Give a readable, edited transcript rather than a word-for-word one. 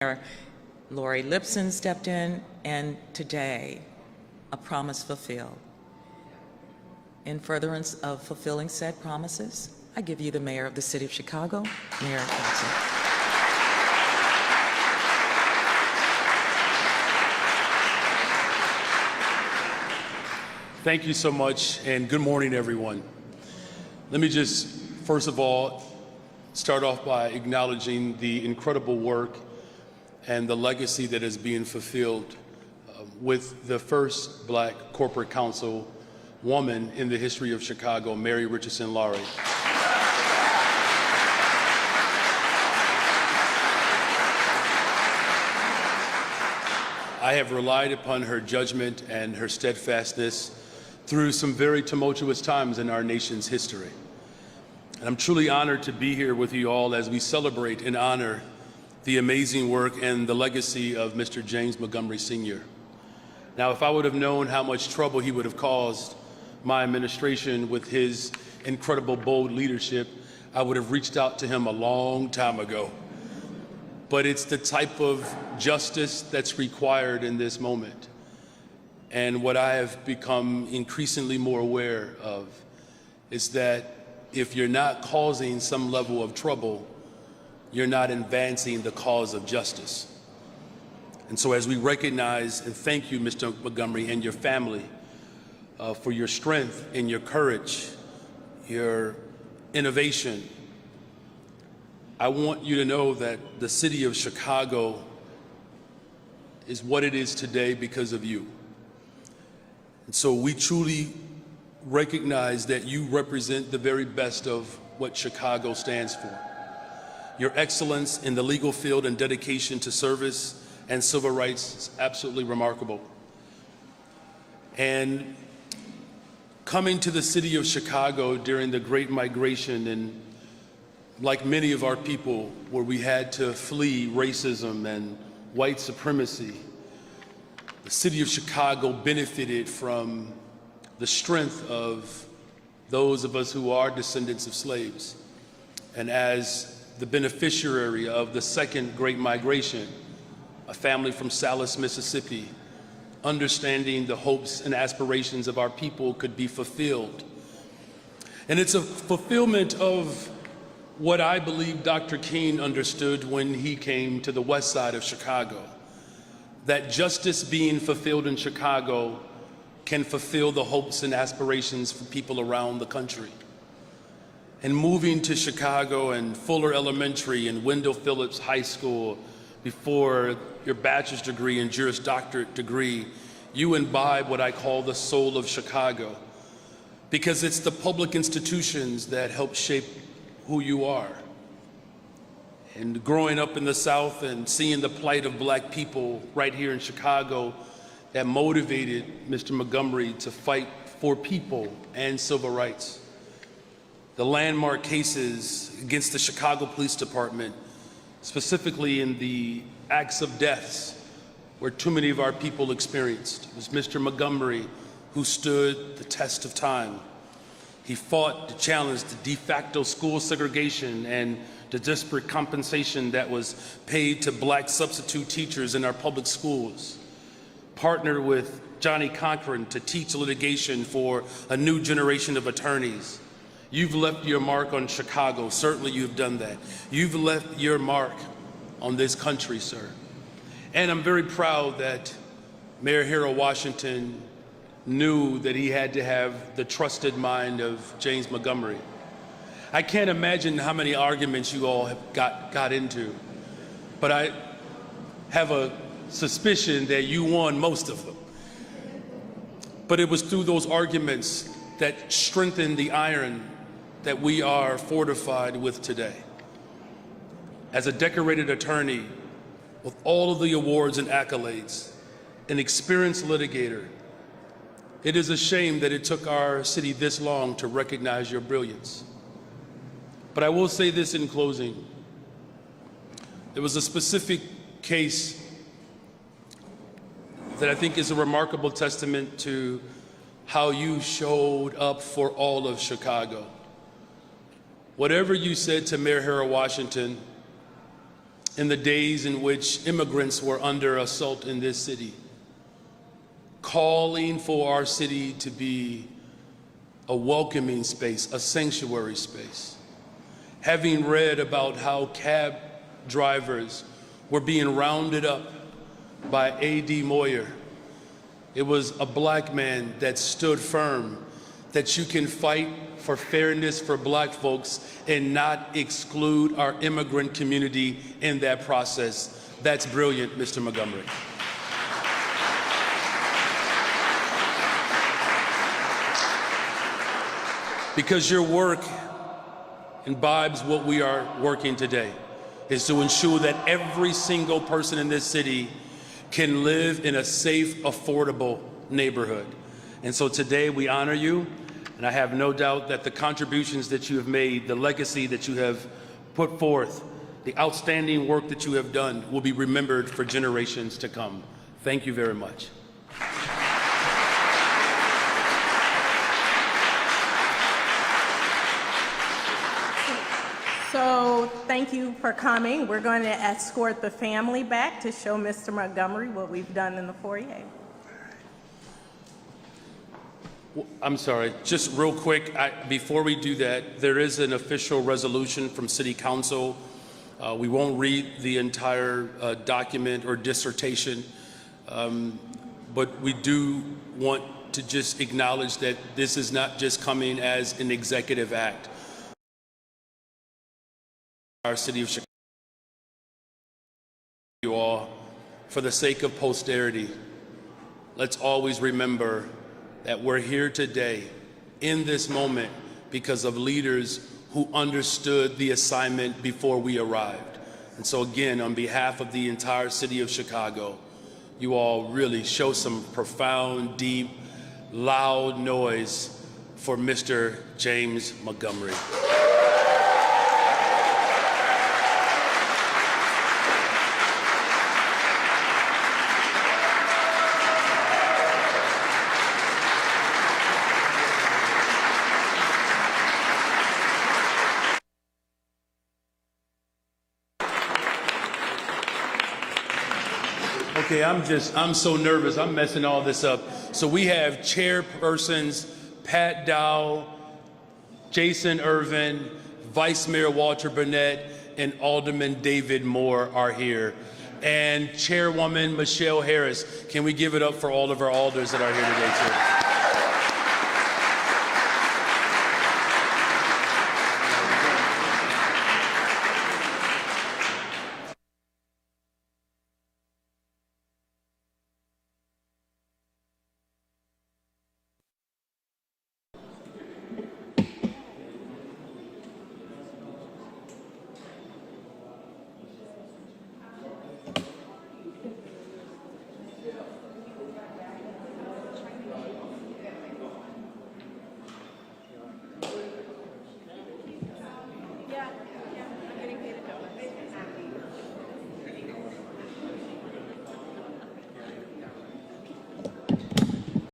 Mayor Lori Lipson stepped in, and today, a promise fulfilled. In furtherance of fulfilling said promises, I give you the Mayor of the City of Chicago, Mayor Johnson. Thank you so much, and good morning, everyone. Let me just, first of all, start off by acknowledging the incredible work and the legacy that is being fulfilled with the first Black corporate council woman in the history of Chicago, Mary Richardson Laurie. I have relied upon her judgment and her steadfastness through some very tumultuous times in our nation's history. And I'm truly honored to be here with you all as we celebrate and honor the amazing work and the legacy of Mr. James Montgomery Sr. Now, if I would have known how much trouble he would have caused my administration with his incredible, bold leadership, I would have reached out to him a long time ago. But it's the type of justice that's required in this moment. And what I have become increasingly more aware of is that if you're not causing some level of trouble, you're not advancing the cause of justice. And so as we recognize and thank you, Mr. Montgomery, and your family for your strength and your courage, your innovation, I want you to know that the city of Chicago is what it is today because of you. And so we truly recognize that you represent the very best of what Chicago stands for. Your excellence in the legal field and dedication to service and civil rights is absolutely remarkable. And coming to the city of Chicago during the Great Migration, and like many of our people, where we had to flee racism and white supremacy, the city of Chicago benefited from the strength of those of us who are descendants of slaves. And as the beneficiary of the second Great Migration, a family from Salis, Mississippi, understanding the hopes and aspirations of our people could be fulfilled. And it's a fulfillment of what I believe Dr. King understood when he came to the west side of Chicago, that justice being fulfilled in Chicago can fulfill the hopes and aspirations for people around the country. And moving to Chicago and Fuller Elementary and Wendell Phillips High School before your bachelor's degree and Juris Doctorate degree, you imbibe what I call the soul of Chicago, because it's the public institutions that help shape who you are. And growing up in the South and seeing the plight of Black people right here in Chicago, that motivated Mr. Montgomery to fight for people and civil rights. The landmark cases against the Chicago Police Department, specifically in the acts of deaths where too many of our people experienced. It was Mr. Montgomery who stood the test of time. He fought to challenge the de facto school segregation and the disparate compensation that was paid to Black substitute teachers in our public schools. Partnered with Johnny Cochran to teach litigation for a new generation of attorneys. You've left your mark on Chicago. Certainly you've done that. You've left your mark on this country, sir. And I'm very proud that Mayor Harold Washington knew that he had to have the trusted mind of James Montgomery. I can't imagine how many arguments you all have got into, but I have a suspicion that you won most of them. But it was through those arguments that strengthened the iron that we are fortified with today. As a decorated attorney with all of the awards and accolades, an experienced litigator, it is a shame that it took our city this long to recognize your brilliance. But I will say this in closing. There was a specific case that I think is a remarkable testament to how you showed up for all of Chicago. Whatever you said to Mayor Harold Washington in the days in which immigrants were under assault in this city, calling for our city to be a welcoming space, a sanctuary space. Having read about how cab drivers were being rounded up by A.D. Moyer, it was a black man that stood firm that you can fight for fairness for black folks and not exclude our immigrant community in that process. That's brilliant, Mr. Montgomery. Because your work imbibes what we are working today, is to ensure that every single person in this city can live in a safe, affordable neighborhood. And so today we honor you, and I have no doubt that the contributions that you have made, the legacy that you have put forth, the outstanding work that you have done will be remembered for generations to come. Thank you very much. So thank you for coming. We're going to escort the family back to show Mr. Montgomery what we've done in the foyer. I'm sorry, just real quick, before we do that, there is an official resolution from City Council. We won't read the entire document or dissertation, but we do want to just acknowledge that this is not just coming as an executive act. Our city of Chicago, you all, for the sake of posterity, let's always remember that we're here today in this moment because of leaders who understood the assignment before we arrived. And so again, on behalf of the entire city of Chicago, you all really show some profound, deep, loud noise for Mr. James Montgomery. Okay, I'm so nervous. I'm messing all this up. So we have chairpersons Pat Dow, Jason Irvin, Vice Mayor Walter Burnett, and Alderman David Moore are here. And Chairwoman Michelle Harris. Can we give it up for all of our alders that are here today, too?